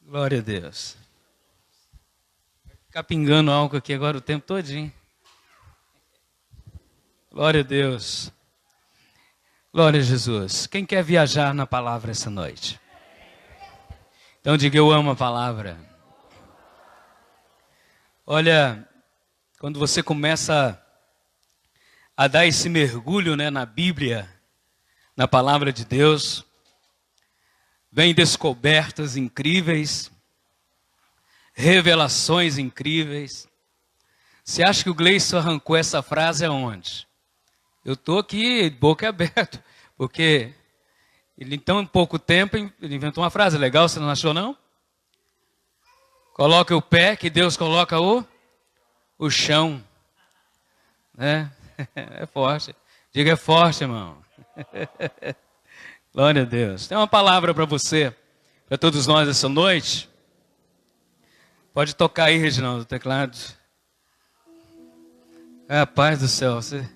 Glória a Deus. Vai ficar pingando álcool aqui agora o tempo todinho. Glória a Deus. Glória a Jesus. Quem quer viajar na palavra essa noite? Então diga, eu amo a palavra. Olha, quando você começa a dar esse mergulho, na Bíblia, na palavra de Deus, vem descobertas incríveis, revelações incríveis. Você acha que o Gleison arrancou essa frase aonde? Eu estou aqui, boca aberta, porque ele em tão pouco tempo ele inventou uma frase legal, você não achou não? Coloque o pé, que Deus coloca o chão. Né? É forte. Diga, é forte, irmão. Glória a Deus. Tem uma palavra para você, para todos nós essa noite. Pode tocar aí, Reginaldo, o teclado. Paz do céu, você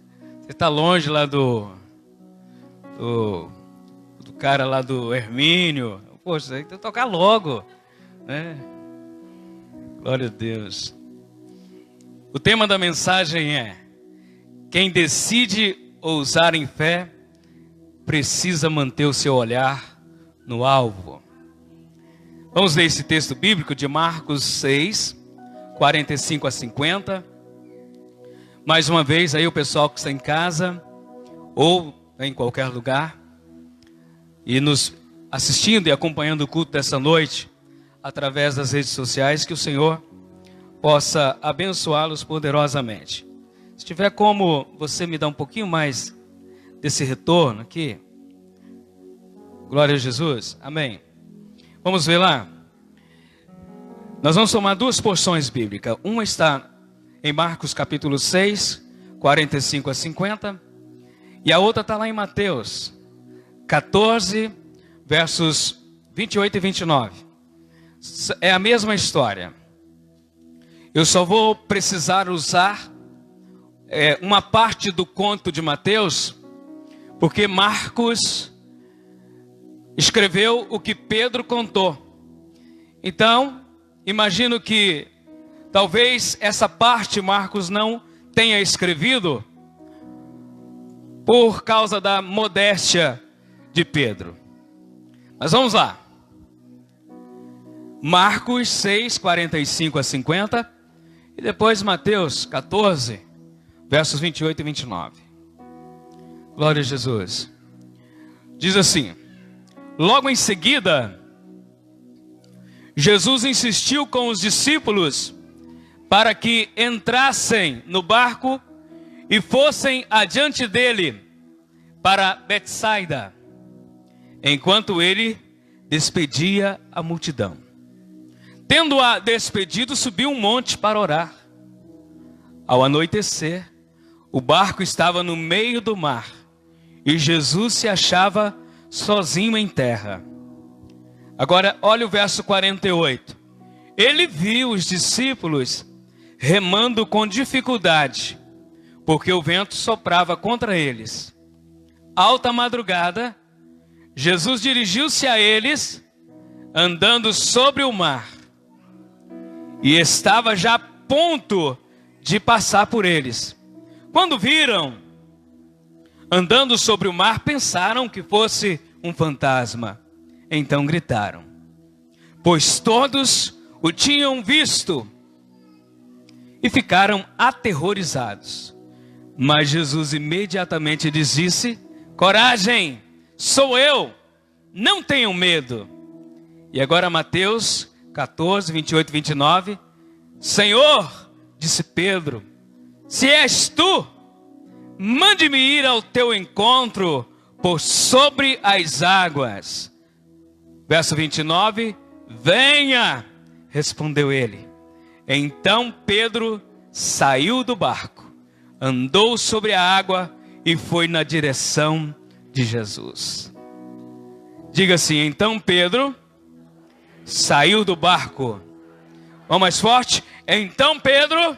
está longe lá do cara lá do Hermínio. Poxa, você tem que tocar logo, né? Glória a Deus. O tema da mensagem é: quem decide ousar em fé precisa manter o seu olhar no alvo. Vamos ler esse texto bíblico de Marcos 6, 45 a 50. Mais uma vez, aí o pessoal que está em casa, ou em qualquer lugar, e nos assistindo e acompanhando o culto dessa noite, através das redes sociais, que o Senhor possa abençoá-los poderosamente. Se tiver como você me dar um pouquinho mais desse retorno aqui. Glória a Jesus. Amém. Vamos ver lá. Nós vamos tomar duas porções bíblicas. Uma está em Marcos capítulo 6, 45 a 50. E a outra está lá em Mateus 14, versos 28 e 29. É a mesma história. Eu só vou precisar usar uma parte do conto de Mateus, porque Marcos escreveu o que Pedro contou. Então, imagino que talvez essa parte Marcos não tenha escrevido por causa da modéstia de Pedro. Mas vamos lá. Marcos 6, 45 a 50. E depois Mateus 14, versos 28 e 29. Glória a Jesus. Diz assim: logo em seguida, Jesus insistiu com os discípulos para que entrassem no barco e fossem adiante dele para Betsaida, enquanto ele despedia a multidão. Tendo-a despedido, subiu um monte para orar. Ao anoitecer, o barco estava no meio do mar e Jesus se achava sozinho em terra. Agora, olha o verso 48. Ele viu os discípulos remando com dificuldade, porque o vento soprava contra eles. Alta madrugada, Jesus dirigiu-se a eles, andando sobre o mar, e estava já a ponto de passar por eles. Quando viram andando sobre o mar, pensaram que fosse um fantasma. Então gritaram, pois todos o tinham visto, e ficaram aterrorizados. Mas Jesus imediatamente lhes disse: coragem, sou eu, não tenham medo. E agora Mateus 14, 28 e 29. Senhor, disse Pedro, se és tu, mande-me ir ao teu encontro por sobre as águas. Verso 29, venha, respondeu ele. Então Pedro saiu do barco, andou sobre a água e foi na direção de Jesus. Diga assim: então Pedro saiu do barco. Vamos mais forte? Então Pedro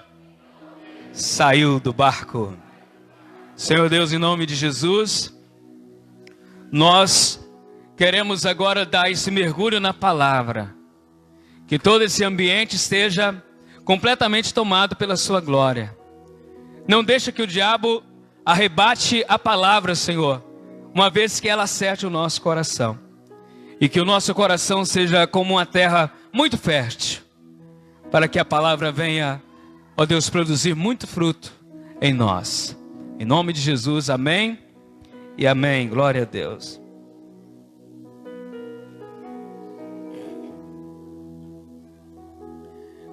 saiu do barco. Senhor Deus, em nome de Jesus, nós queremos agora dar esse mergulho na palavra. Que todo esse ambiente esteja completamente tomado pela sua glória. Não deixa que o diabo arrebate a palavra, Senhor, uma vez que ela acerte o nosso coração. E que o nosso coração seja como uma terra muito fértil, para que a palavra venha, ó Deus, produzir muito fruto em nós. Em nome de Jesus, amém e amém. Glória a Deus.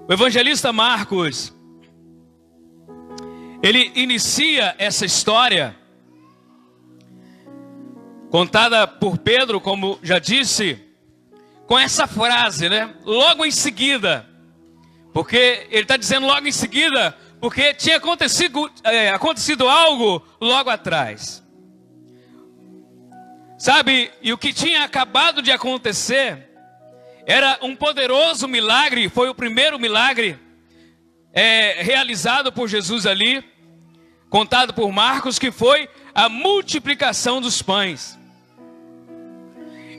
O evangelista Marcos, ele inicia essa história, contada por Pedro, como já disse, com essa frase, né? Logo em seguida, porque ele está dizendo logo em seguida, porque tinha acontecido algo logo atrás. Sabe, e o que tinha acabado de acontecer era um poderoso milagre, foi o primeiro milagre realizado por Jesus ali, contado por Marcos, que foi a multiplicação dos pães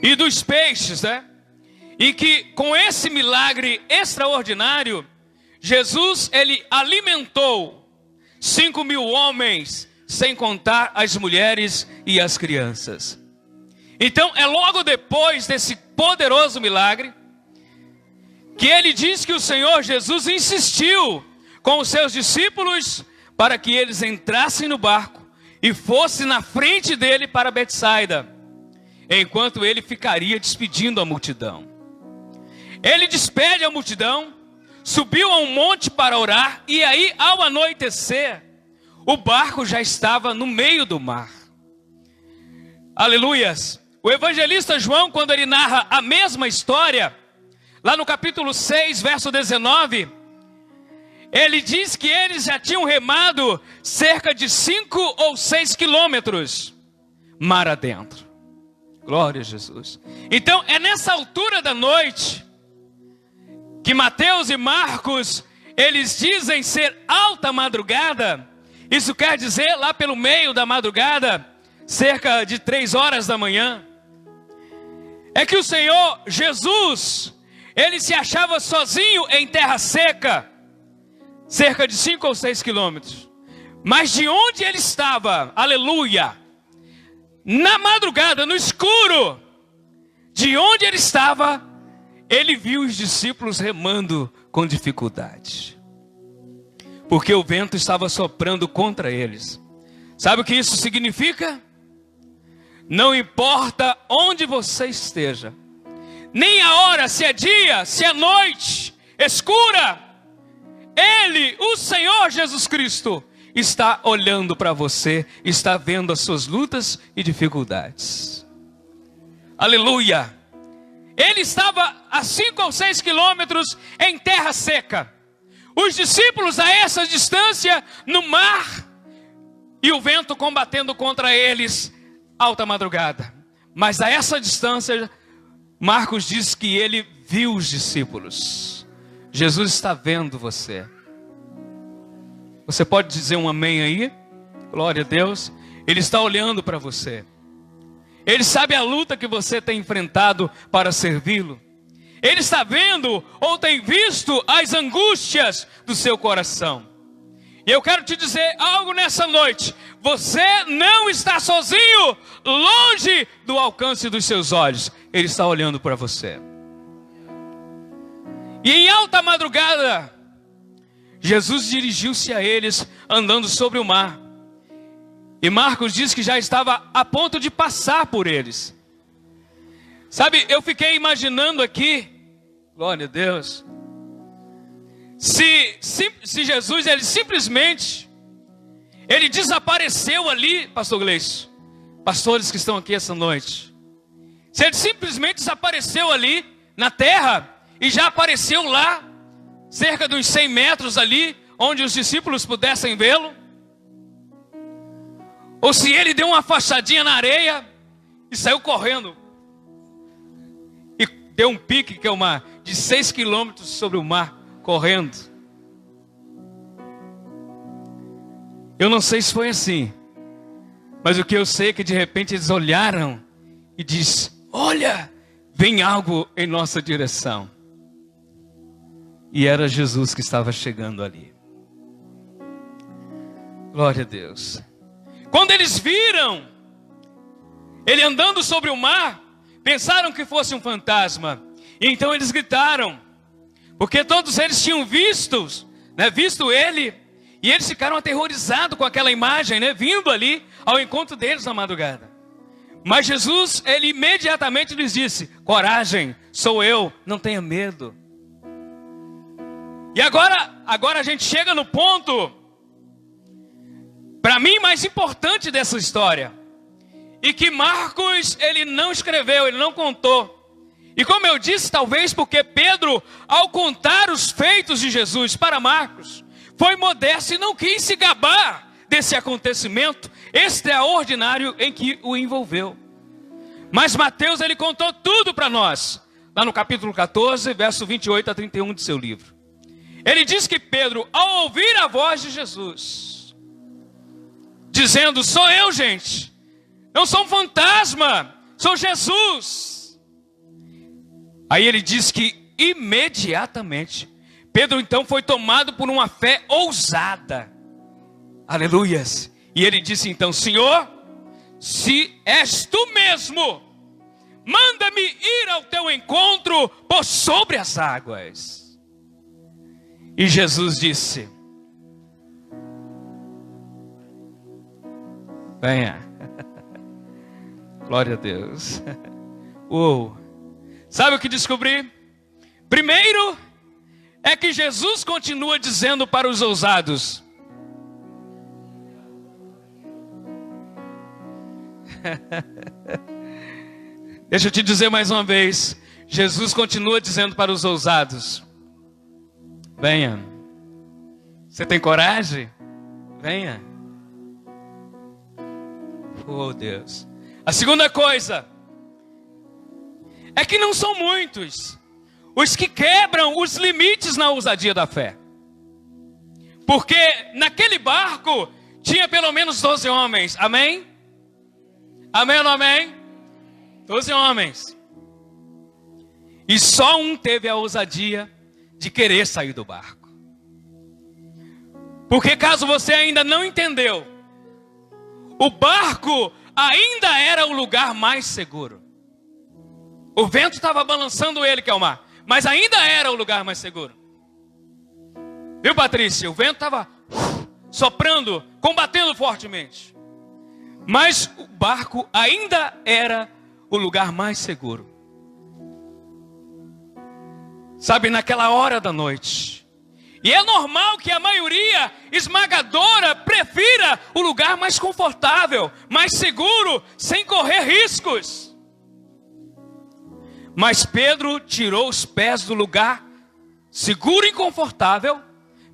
e dos peixes, né? E que com esse milagre extraordinário, Jesus, ele alimentou 5.000 homens, sem contar as mulheres e as crianças. Então é logo depois desse poderoso milagre, que ele diz que o Senhor Jesus insistiu com os seus discípulos para que eles entrassem no barco e fossem na frente dele para Betsaida, enquanto ele ficaria despedindo a multidão. Ele despede a multidão, subiu a um monte para orar, e aí ao anoitecer, o barco já estava no meio do mar. Aleluias! O evangelista João, quando ele narra a mesma história, lá no capítulo 6, verso 19, ele diz que eles já tinham remado cerca de 5 ou 6 quilômetros mar adentro. Glória a Jesus. Então é nessa altura da noite que Mateus e Marcos, eles dizem ser alta madrugada. Isso quer dizer lá pelo meio da madrugada, cerca de 3 horas da manhã. É que o Senhor Jesus, ele se achava sozinho em terra seca, cerca de 5 ou 6 quilômetros. Mas de onde ele estava, aleluia, na madrugada, no escuro, de onde ele estava, ele viu os discípulos remando com dificuldade, porque o vento estava soprando contra eles. Sabe o que isso significa? Não importa onde você esteja, nem a hora, se é dia, se é noite, escura, Ele, o Senhor Jesus Cristo, está olhando para você, está vendo as suas lutas e dificuldades. Aleluia! Ele estava a 5 ou 6 quilômetros em terra seca. Os discípulos a essa distância no mar, e o vento combatendo contra eles, alta madrugada. Mas a essa distância, Marcos diz que ele viu os discípulos. Jesus está vendo você. Você pode dizer um amém aí? Glória a Deus. Ele está olhando para você. Ele sabe a luta que você tem enfrentado para servi-lo. Ele está vendo ou tem visto as angústias do seu coração. E eu quero te dizer algo nessa noite. Você não está sozinho, longe do alcance dos seus olhos. Ele está olhando para você. E em alta madrugada, Jesus dirigiu-se a eles andando sobre o mar. E Marcos diz que já estava a ponto de passar por eles. Sabe, eu fiquei imaginando aqui, glória a Deus, se Jesus, ele simplesmente, ele desapareceu ali, pastor Gleice, pastores que estão aqui essa noite, se ele simplesmente desapareceu ali na terra, e já apareceu lá, cerca de uns 100 metros ali, onde os discípulos pudessem vê-lo, ou se ele deu uma afastadinha na areia e saiu correndo, e deu um pique, que é uma de 6 quilômetros sobre o mar, correndo. Eu não sei se foi assim, mas o que eu sei é que de repente eles olharam e disse: olha, vem algo em nossa direção. E era Jesus que estava chegando ali. Glória a Deus. Quando eles viram ele andando sobre o mar, pensaram que fosse um fantasma. E então eles gritaram, porque todos eles tinham visto ele, e eles ficaram aterrorizados com aquela imagem, vindo ali ao encontro deles na madrugada. Mas Jesus, ele imediatamente lhes disse: coragem, sou eu, não tenha medo. E agora a gente chega no ponto, para mim, mais importante dessa história, e que Marcos, ele não escreveu, ele não contou. E como eu disse, talvez porque Pedro, ao contar os feitos de Jesus para Marcos, foi modesto e não quis se gabar desse acontecimento extraordinário em que o envolveu. Mas Mateus, ele contou tudo para nós, lá no capítulo 14, verso 28 a 31 de seu livro. Ele diz que Pedro, ao ouvir a voz de Jesus, dizendo: sou eu, gente, não sou um fantasma, sou Jesus. Aí ele diz que imediatamente Pedro então foi tomado por uma fé ousada. Aleluias. E ele disse então: Senhor, se és tu mesmo, manda-me ir ao teu encontro por sobre as águas. E Jesus disse: venha. Glória a Deus. Uou. Sabe o que descobri? Primeiro, é que Jesus continua dizendo para os ousados: deixa eu te dizer mais uma vez, Jesus continua dizendo para os ousados: venha. Você tem coragem? Venha. Oh Deus. A segunda coisa é que não são muitos os que quebram os limites na ousadia da fé. Porque naquele barco tinha pelo menos 12 homens. Amém? Amém ou não amém? 12 homens. E só um teve a ousadia de querer sair do barco. Porque caso você ainda não entendeu, o barco ainda era o lugar mais seguro. O vento estava balançando ele, que é o mar, mas ainda era o lugar mais seguro. Viu, Patrícia? O vento estava soprando, combatendo fortemente. Mas o barco ainda era o lugar mais seguro. Sabe, naquela hora da noite. E é normal que a maioria esmagadora prefira o lugar mais confortável, mais seguro, sem correr riscos. Mas Pedro tirou os pés do lugar seguro e confortável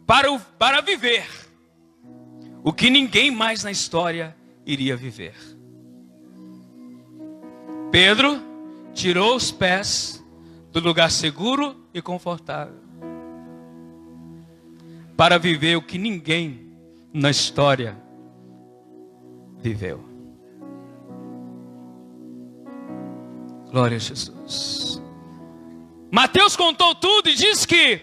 para viver o que ninguém mais na história iria viver. Pedro tirou os pés do lugar seguro e confortável para viver o que ninguém na história viveu. Glória a Jesus. Mateus contou tudo e diz que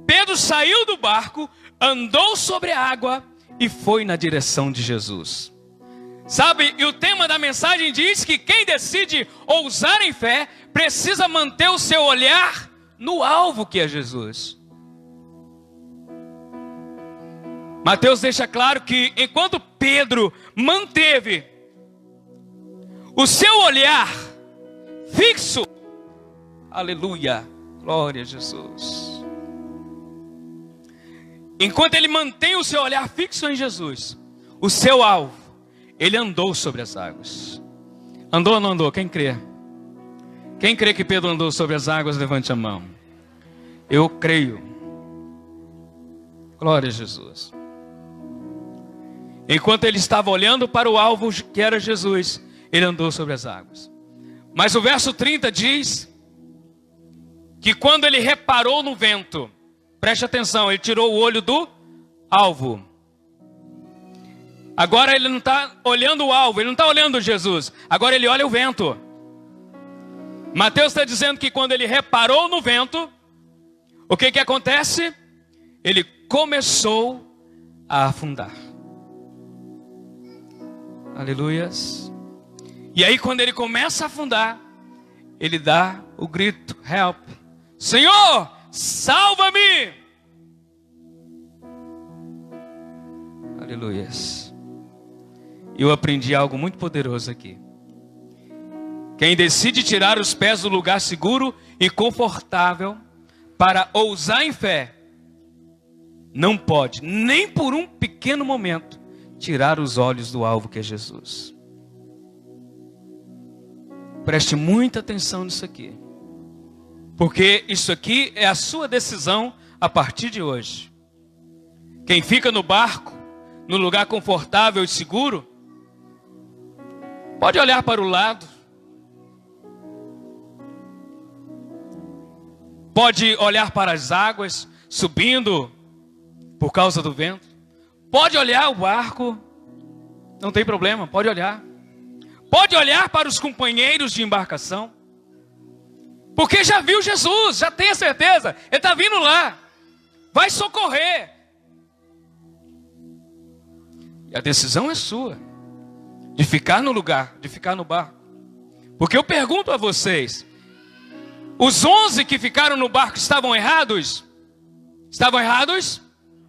Pedro saiu do barco, andou sobre a água e foi na direção de Jesus. Sabe, e o tema da mensagem diz que quem decide ousar em fé precisa manter o seu olhar no alvo, que é Jesus. Mateus deixa claro que enquanto Pedro manteve o seu olhar fixo, aleluia, glória a Jesus. Enquanto ele mantém o seu olhar fixo em Jesus, o seu alvo, ele andou sobre as águas. Andou ou não andou? Quem crê? Quem crê que Pedro andou sobre as águas, levante a mão. Eu creio. Glória a Jesus. Enquanto ele estava olhando para o alvo que era Jesus, ele andou sobre as águas. Mas o verso 30 diz que quando ele reparou no vento, preste atenção, ele tirou o olho do alvo. Agora ele não está olhando o alvo, ele não está olhando Jesus. Agora ele olha o vento. Mateus está dizendo que quando ele reparou no vento, O que acontece? Ele começou a afundar. Aleluias. E aí quando ele começa a afundar, ele dá o grito, help. Senhor, salva-me. Aleluias. Eu aprendi algo muito poderoso aqui. Quem decide tirar os pés do lugar seguro e confortável para ousar em fé, não pode, nem por um pequeno momento, tirar os olhos do alvo que é Jesus. Preste muita atenção nisso aqui. Porque isso aqui é a sua decisão a partir de hoje. Quem fica no barco, no lugar confortável e seguro, pode olhar para o lado. Pode olhar para as águas subindo por causa do vento. Pode olhar o barco, não tem problema, pode olhar. Pode olhar para os companheiros de embarcação, porque já viu Jesus, já tem a certeza, ele está vindo lá, vai socorrer. E a decisão é sua, de ficar no lugar, de ficar no barco. Porque eu pergunto a vocês, os 11 que ficaram no barco estavam errados? Estavam errados?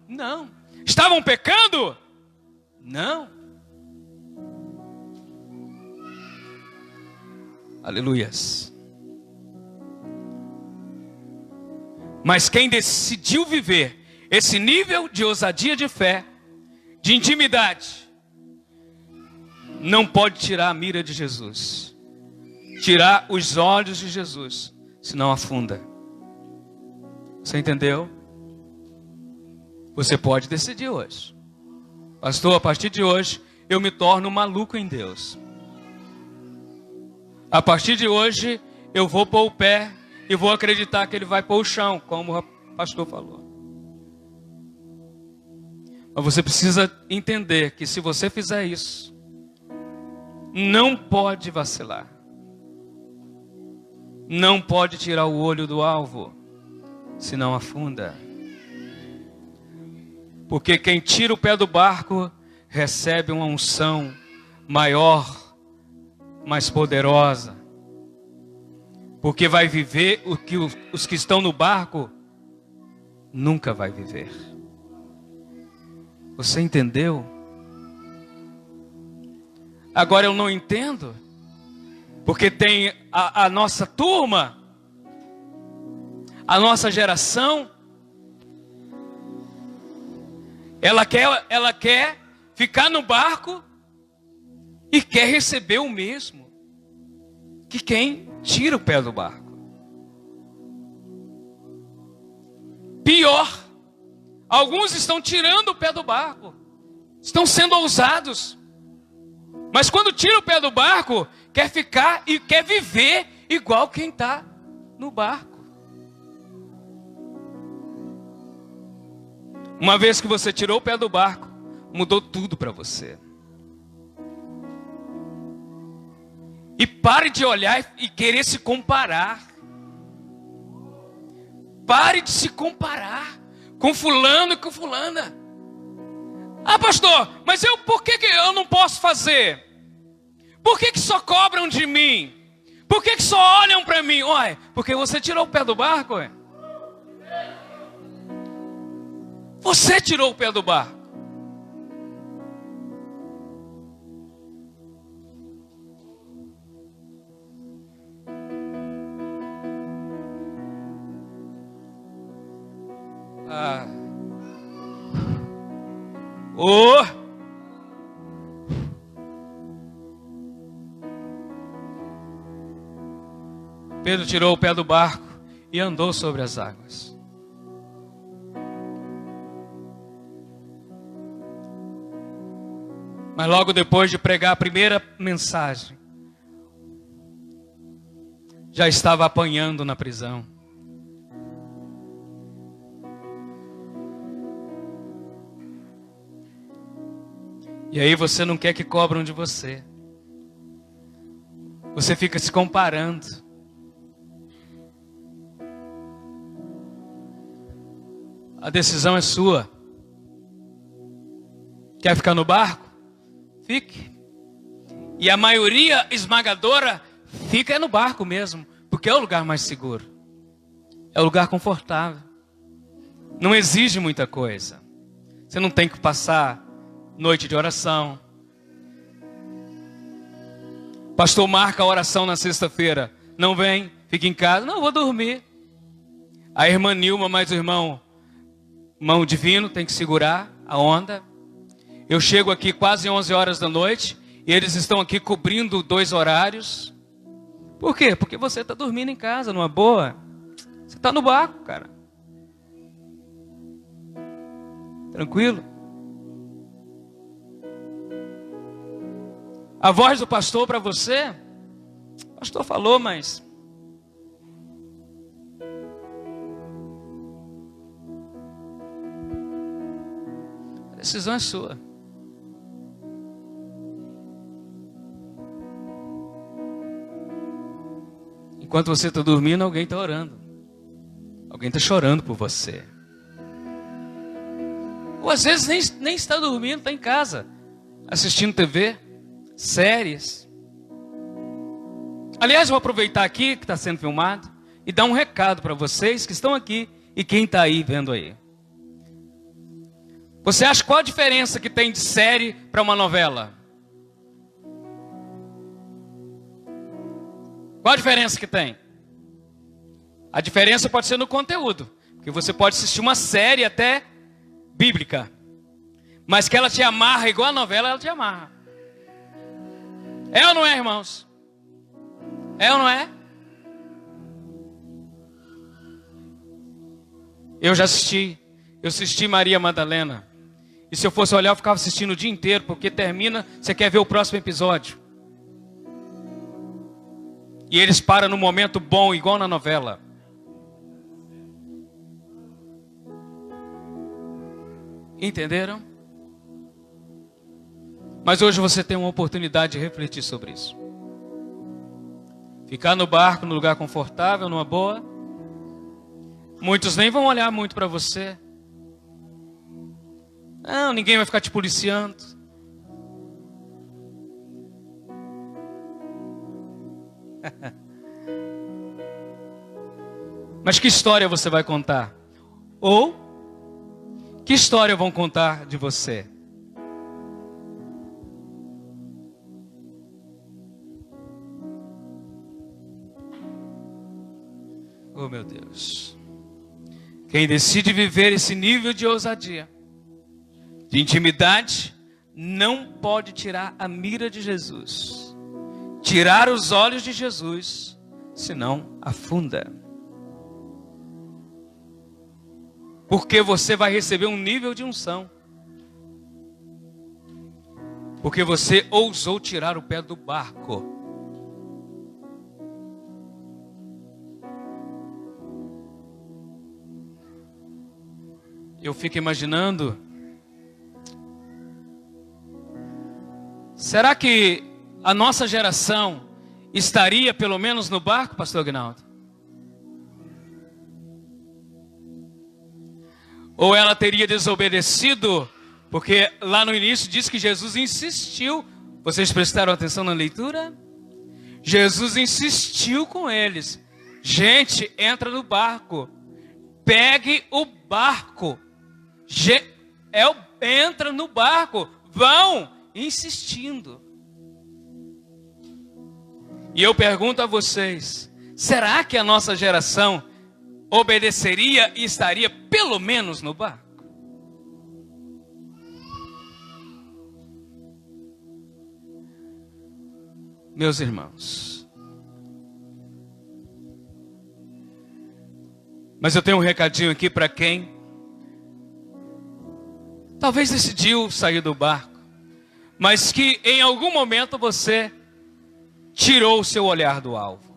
Não. Estavam pecando? Não. Aleluias. Mas quem decidiu viver esse nível de ousadia de fé, de intimidade, não pode tirar a mira de Jesus, tirar os olhos de Jesus, senão afunda. Você entendeu? Você pode decidir hoje. Pastor, a partir de hoje, eu me torno maluco em Deus. A partir de hoje, eu vou pôr o pé e vou acreditar que ele vai pôr o chão, como o pastor falou. Mas você precisa entender que se você fizer isso, não pode vacilar. Não pode tirar o olho do alvo, senão afunda. Porque quem tira o pé do barco, recebe uma unção maior, mais poderosa. Porque vai viver o que os que estão no barco nunca vai viver. Você entendeu? Agora eu não entendo. Porque tem a nossa turma, a nossa geração, ela quer ficar no barco e quer receber o mesmo que quem tira o pé do barco. Pior, alguns estão tirando o pé do barco, estão sendo ousados, mas quando tira o pé do barco, quer ficar e quer viver igual quem está no barco. Uma vez que você tirou o pé do barco, mudou tudo para você. E pare de olhar e querer se comparar. Pare de se comparar com fulano e com fulana. Ah, pastor, mas por que eu não posso fazer? Por que só cobram de mim? Por que só olham para mim? Ué, porque você tirou o pé do barco, ué? Você tirou o pé do barco. Pedro tirou o pé do barco e andou sobre as águas. Mas logo depois de pregar a primeira mensagem, já estava apanhando na prisão. E aí você não quer que cobram de você. Você fica se comparando. a decisão é sua. Quer ficar no barco? Fique. E a maioria esmagadora fica no barco mesmo, porque é o lugar mais seguro. É o lugar confortável. Não exige muita coisa. Você não tem que passar noite de oração. Pastor marca a oração na sexta-feira. Não vem, fica em casa. Não, vou dormir. A irmã Nilma mais o irmão Divino tem que segurar a onda. Eu chego aqui quase 11 horas da noite e eles estão aqui cobrindo 2 horários. Por quê? Porque você está dormindo em casa, numa boa. Você está no barco, cara. Tranquilo? A voz do pastor para você? O pastor falou, mas... a decisão é sua. Enquanto você está dormindo, alguém está orando. Alguém está chorando por você. Ou às vezes nem está dormindo, está em casa, assistindo TV, séries. Aliás, vou aproveitar aqui que está sendo filmado e dar um recado para vocês que estão aqui e quem está aí vendo aí. Você acha qual a diferença que tem de série para uma novela? Qual a diferença que tem? A diferença pode ser no conteúdo, porque você pode assistir uma série até bíblica, mas que ela te amarra igual a novela, ela te amarra. É ou não é, irmãos? É ou não é? Eu assisti Maria Madalena. E se eu fosse olhar, eu ficava assistindo o dia inteiro, porque termina, você quer ver o próximo episódio. E eles param no momento bom, igual na novela. Entenderam? Mas hoje você tem uma oportunidade de refletir sobre isso. Ficar no barco, no lugar confortável, numa boa. Muitos nem vão olhar muito para você. Não, ninguém vai ficar te policiando. Mas que história você vai contar? Ou que história vão contar de você? Oh, meu Deus. Quem decide viver esse nível de ousadia, de intimidade, não pode tirar a mira de Jesus, tirar os olhos de Jesus, senão afunda. Porque você vai receber um nível de unção, porque você ousou tirar o pé do barco. Eu fico imaginando, será que a nossa geração estaria pelo menos no barco, pastor Aguinaldo? Ou ela teria desobedecido, porque lá no início diz que Jesus insistiu. Vocês prestaram atenção na leitura? Jesus insistiu com eles. Gente, entra no barco. Pegue o barco. Entra no barco. Vão insistindo. E eu pergunto a vocês, será que a nossa geração obedeceria e estaria pelo menos no barco? Meus irmãos, mas eu tenho um recadinho aqui para quem talvez decidiu sair do barco, mas que em algum momento você tirou o seu olhar do alvo.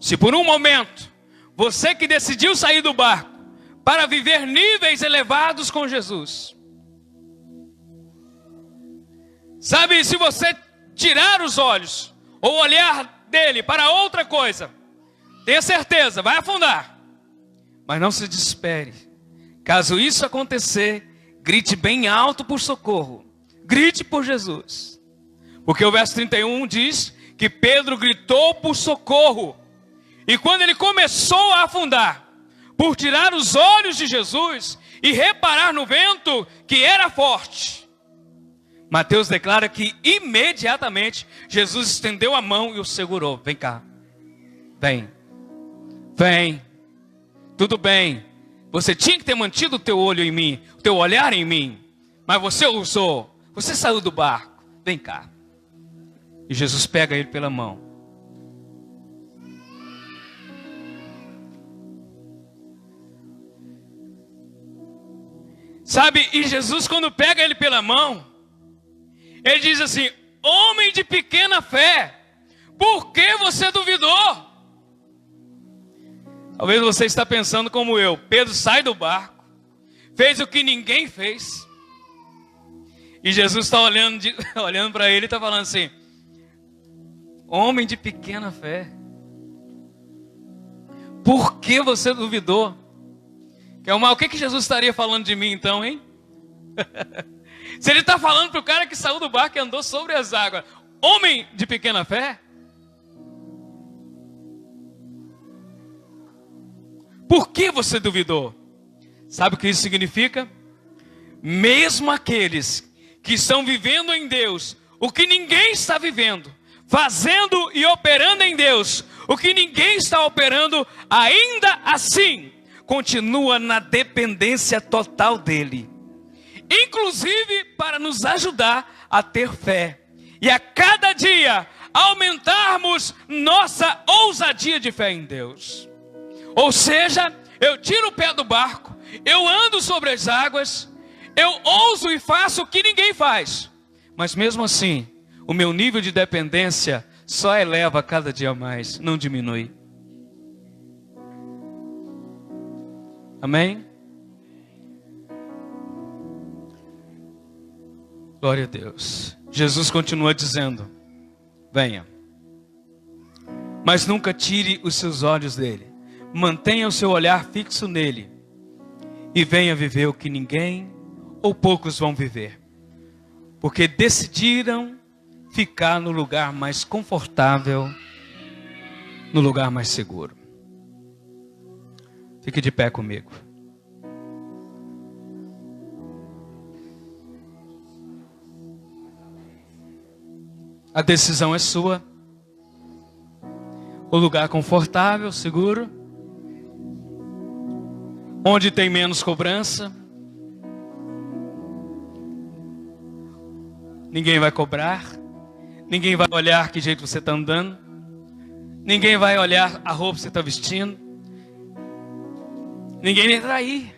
Se por um momento, você que decidiu sair do barco para viver níveis elevados com Jesus, sabe, se você tirar os olhos ou olhar dele para outra coisa, tenha certeza, vai afundar. Mas não se desespere. Caso isso acontecer, grite bem alto por socorro. Grite por Jesus. Porque o verso 31 diz que Pedro gritou por socorro. E quando ele começou a afundar, por tirar os olhos de Jesus e reparar no vento que era forte, Mateus declara que imediatamente Jesus estendeu a mão e o segurou. Vem cá. Vem. Vem. Tudo bem. Você tinha que ter mantido o teu olho em mim, o teu olhar em mim. Mas você ousou. Você saiu do barco. Vem cá. E Jesus pega ele pela mão. Sabe, e Jesus quando pega ele pela mão, ele diz assim: homem de pequena fé, por que você duvidou? Talvez você está pensando como eu. Pedro sai do barco, fez o que ninguém fez. E Jesus está olhando para ele e está falando assim: homem de pequena fé, por que você duvidou? O que Jesus estaria falando de mim então, hein? Se ele está falando para o cara que saiu do barco e andou sobre as águas, homem de pequena fé? Por que você duvidou? Sabe o que isso significa? Mesmo aqueles que estão vivendo em Deus o que ninguém está vivendo, fazendo e operando em Deus o que ninguém está operando, ainda assim continua na dependência total dele. Inclusive para nos ajudar a ter fé. E a cada dia aumentarmos nossa ousadia de fé em Deus. Ou seja, eu tiro o pé do barco, eu ando sobre as águas, eu ouso e faço o que ninguém faz. Mas mesmo assim, o meu nível de dependência só eleva cada dia mais, não diminui. Amém? Glória a Deus. Jesus continua dizendo: venha. Mas nunca tire os seus olhos dele. Mantenha o seu olhar fixo nele. E venha viver o que ninguém ou poucos vão viver. Porque decidiram ficar no lugar mais confortável, no lugar mais seguro. Fique de pé comigo. A decisão é sua. O lugar confortável, seguro. Onde tem menos cobrança. Ninguém vai cobrar. Ninguém vai olhar que jeito você está andando. Ninguém vai olhar a roupa que você está vestindo. Ninguém entra aí.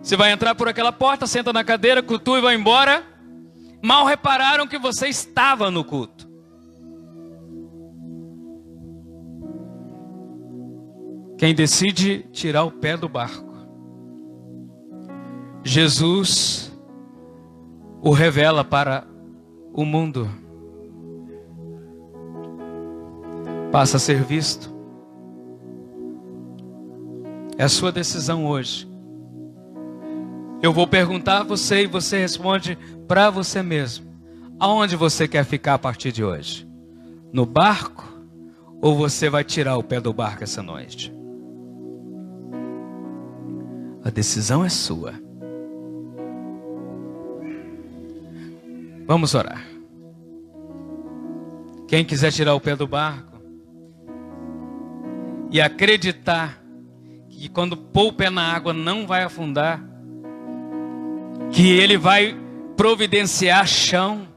Você vai entrar por aquela porta, senta na cadeira, cultua e vai embora. Mal repararam que você estava no culto. Quem decide tirar o pé do barco, Jesus o revela para o mundo. Passa a ser visto. É a sua decisão hoje. Eu vou perguntar a você e você responde para você mesmo. Aonde você quer ficar a partir de hoje? No barco? Ou você vai tirar o pé do barco essa noite? A decisão é sua. Vamos orar. Quem quiser tirar o pé do barco e acreditar que quando pôr o pé na água não vai afundar, que ele vai providenciar chão.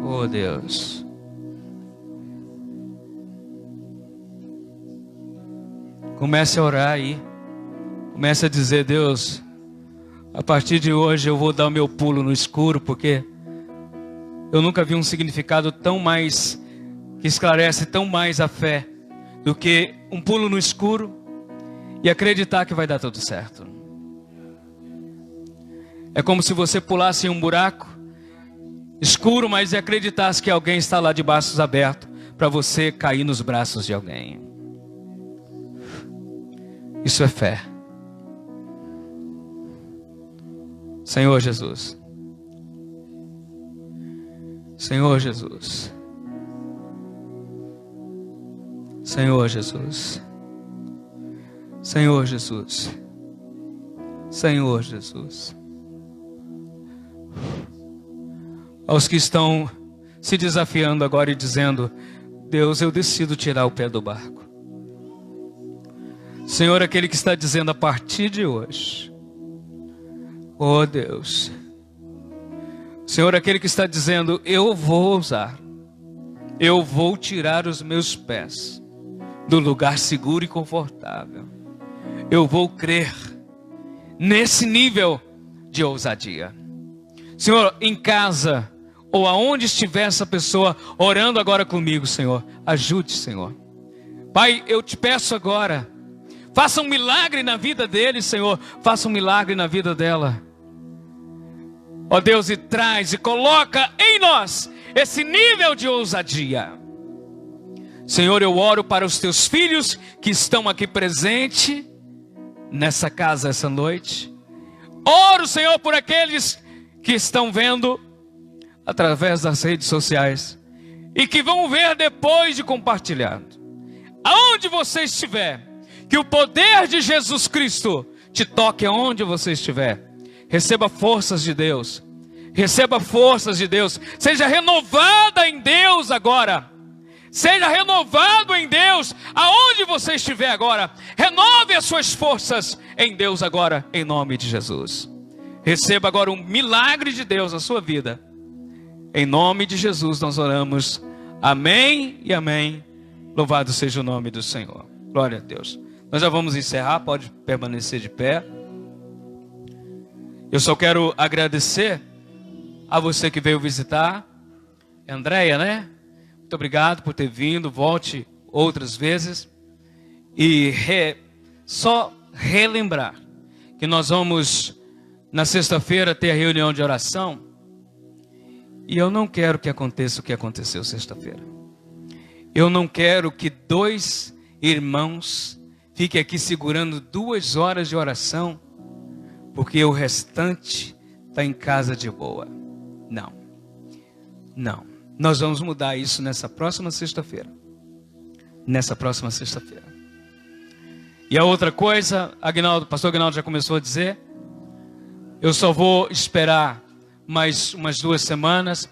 Oh Deus. Comece a orar aí. Comece a dizer: Deus, a partir de hoje eu vou dar o meu pulo no escuro, porque eu nunca vi um significado tão mais, que esclarece tão mais a fé, do que um pulo no escuro e acreditar que vai dar tudo certo. É como se você pulasse em um buraco escuro, mas acreditasse que alguém está lá de braços abertos para você cair nos braços de alguém. Isso é fé. Senhor Jesus. Senhor Jesus. Senhor Jesus. Senhor Jesus. Senhor Jesus. Aos que estão se desafiando agora e dizendo: Deus, eu decido tirar o pé do barco. Senhor, aquele que está dizendo a partir de hoje, oh Deus. Senhor, aquele que está dizendo: eu vou ousar, eu vou tirar os meus pés do lugar seguro e confortável. Eu vou crer nesse nível de ousadia. Senhor, em casa ou aonde estiver essa pessoa orando agora comigo, Senhor, ajude, Senhor. Pai, eu te peço agora, faça um milagre na vida dele, Senhor. Faça um milagre na vida dela. Ó Deus, e traz e coloca em nós esse nível de ousadia. Senhor, eu oro para os teus filhos que estão aqui presentes nessa casa essa noite. Oro, Senhor, por aqueles que estão vendo através das redes sociais e que vão ver depois de compartilhado. Aonde você estiver, que o poder de Jesus Cristo te toque aonde você estiver. Receba forças de Deus. Receba forças de Deus. Seja renovada em Deus agora. Seja renovado em Deus aonde você estiver agora. Renove as suas forças em Deus agora, em nome de Jesus. Receba agora um milagre de Deus na sua vida. Em nome de Jesus nós oramos. Amém e amém. Louvado seja o nome do Senhor. Glória a Deus. Nós já vamos encerrar, pode permanecer de pé. Eu só quero agradecer a você que veio visitar. Andréia, né? Muito obrigado por ter vindo. Volte outras vezes. E só relembrar que nós vamos, na sexta-feira, ter a reunião de oração. E eu não quero que aconteça o que aconteceu sexta-feira. Eu não quero que 2 irmãos fiquem aqui segurando 2 horas de oração, porque o restante está em casa de boa. Não. Não. Nós vamos mudar isso nessa próxima sexta-feira. Nessa próxima sexta-feira. E a outra coisa, o pastor Aguinaldo já começou a dizer, eu só vou esperar mais umas 2 semanas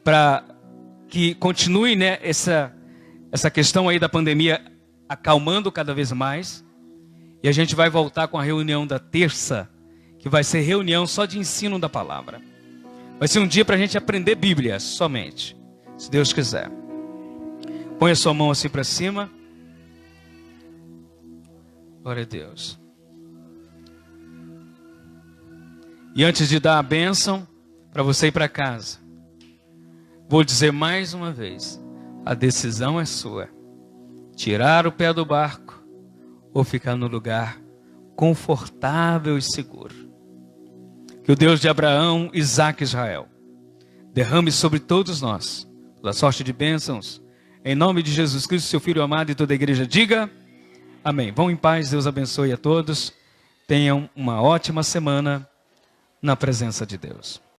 para que continue, né, essa questão aí da pandemia acalmando cada vez mais. E a gente vai voltar com a reunião da terça, que vai ser reunião só de ensino da palavra. Vai ser um dia para a gente aprender Bíblia somente, se Deus quiser. Põe a sua mão assim para cima. Glória a Deus. E antes de dar a bênção para você ir para casa, vou dizer mais uma vez, a decisão é sua. Tirar o pé do barco ou ficar no lugar confortável e seguro. Que o Deus de Abraão, Isaque e Israel derrame sobre todos nós toda sorte de bênçãos. Em nome de Jesus Cristo, seu Filho amado, e toda a igreja diga amém. Vão em paz, Deus abençoe a todos. Tenham uma ótima semana na presença de Deus.